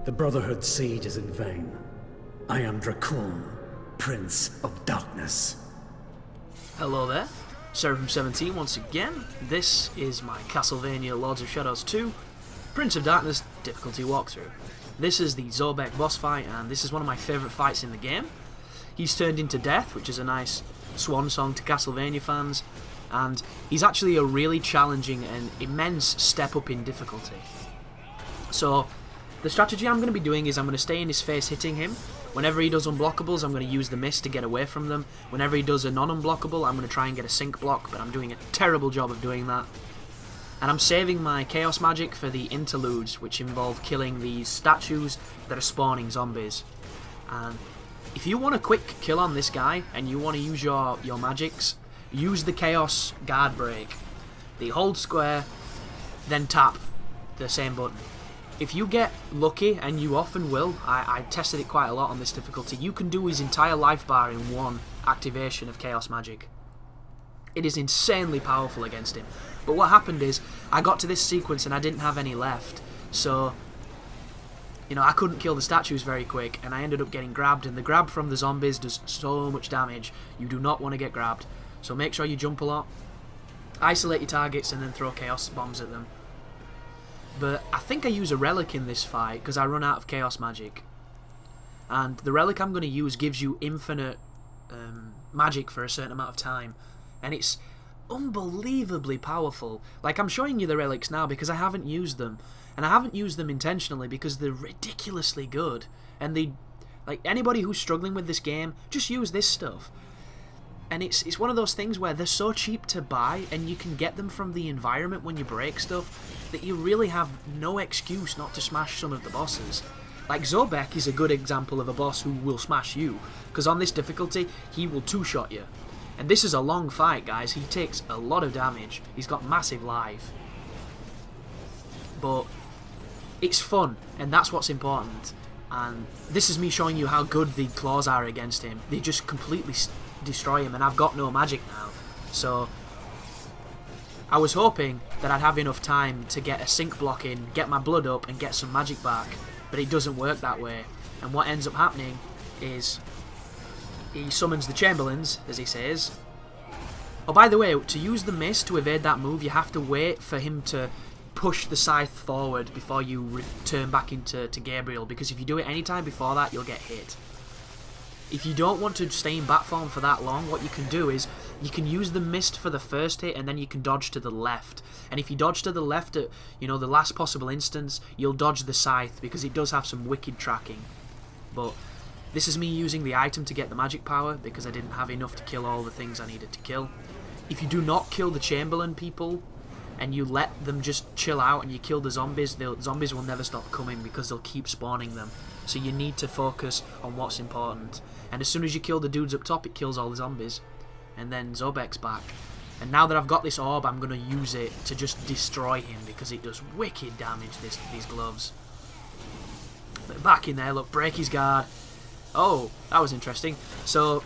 The Brotherhood's siege is in vain. I am Dracul, Prince of Darkness. Hello there, Seraphim17 once again. This is my Castlevania Lords of Shadows 2 Prince of Darkness difficulty walkthrough. This is the Zobek boss fight, and this is one of my favourite fights in the game. He's turned into death, which is a nice swan song to Castlevania fans, and he's actually a really challenging and immense step up in difficulty. So the strategy I'm going to be doing is I'm going to stay in his face hitting him. Whenever he does unblockables, I'm going to use the mist to get away from them. Whenever he does a non-unblockable, I'm going to try and get a sync block, but I'm doing a terrible job of doing that. And I'm saving my chaos magic for the interludes, which involve killing these statues that are spawning zombies. And if you want a quick kill on this guy, and you want to use your magics, use the chaos guard break. The hold square, then tap the same button. If you get lucky, and you often will, I tested it quite a lot on this difficulty, you can do his entire life bar in one activation of chaos magic. It is insanely powerful against him. But what happened is, I got to this sequence and I didn't have any left, so I couldn't kill the statues very quick, and I ended up getting grabbed, and the grab from the zombies does so much damage. You do not want to get grabbed, so make sure you jump a lot, isolate your targets, and then throw chaos bombs at them. But I think I use a relic in this fight because I run out of chaos magic. And the relic I'm going to use gives you infinite magic for a certain amount of time. And it's unbelievably powerful. Like, I'm showing you the relics now because I haven't used them. And I haven't used them intentionally because they're ridiculously good. And like, anybody who's struggling with this game, just use this stuff. And it's one of those things where they're so cheap to buy, and you can get them from the environment when you break stuff, that you really have no excuse not to smash some of the bosses. Like, Zobek is a good example of a boss who will smash you, because on this difficulty, he will two-shot you. And this is a long fight, guys. He takes a lot of damage. He's got massive life. But it's fun, and that's what's important. And this is me showing you how good the claws are against him. They just completely destroy him, and I've got no magic now. So I was hoping that I'd have enough time to get a sync block in, get my blood up, and get some magic back. But it doesn't work that way. And what ends up happening is he summons the Chamberlains, as he says. Oh, by the way, to use the mist to evade that move, you have to wait for him to push the scythe forward before you turn back into Gabriel, because if you do it any time before that, you'll get hit. If you don't want to stay in bat form for that long, what you can do is you can use the mist for the first hit, and then you can dodge to the left. And if you dodge to the left at the last possible instance, you'll dodge the scythe, because it does have some wicked tracking. But this is me using the item to get the magic power, because I didn't have enough to kill all the things I needed to kill. If you do not kill the Chamberlain people, and you let them just chill out and you kill the zombies will never stop coming, because they'll keep spawning them. So you need to focus on what's important. And as soon as you kill the dudes up top, it kills all the zombies. And then Zobek's back. And now that I've got this orb, I'm going to use it to just destroy him, because it does wicked damage, these gloves. But back in there, look, break his guard. Oh, that was interesting. So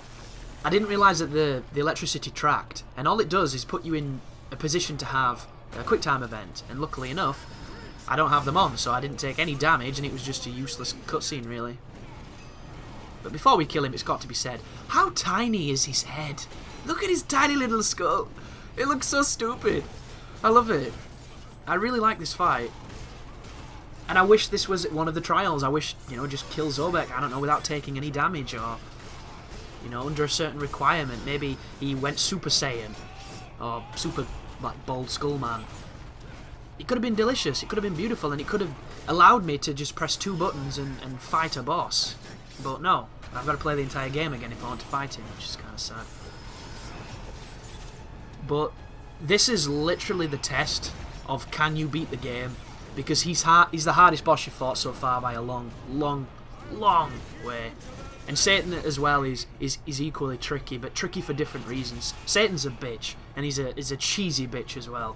I didn't realise that the electricity tracked. And all it does is put you in a position to have a quick time event. And luckily enough, I don't have them on, so I didn't take any damage, and it was just a useless cutscene, really. But before we kill him, it's got to be said, how tiny is his head? Look at his tiny little skull. It looks so stupid. I love it. I really like this fight. And I wish this was one of the trials. I wish, just kill Zobek, I don't know, without taking any damage, or, under a certain requirement. Maybe he went Super Saiyan, or Super, Bald Skull Man. It could have been delicious, it could have been beautiful, and it could have allowed me to just press 2 buttons and fight a boss. But no, I've got to play the entire game again if I want to fight him, which is kind of sad. But this is literally the test of can you beat the game, because he's the hardest boss you've fought so far by a long, long, long way. And Satan as well is equally tricky, but tricky for different reasons. Satan's a bitch, and he's a cheesy bitch as well.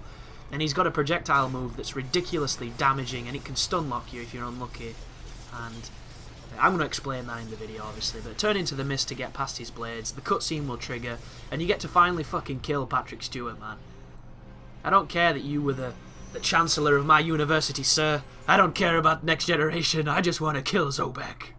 And he's got a projectile move that's ridiculously damaging, and it can stun lock you if you're unlucky. And I'm going to explain that in the video, obviously, but turn into the mist to get past his blades, the cutscene will trigger, and you get to finally fucking kill Patrick Stewart, man. I don't care that you were the the Chancellor of my university, sir. I don't care about next generation, I just want to kill Zobek.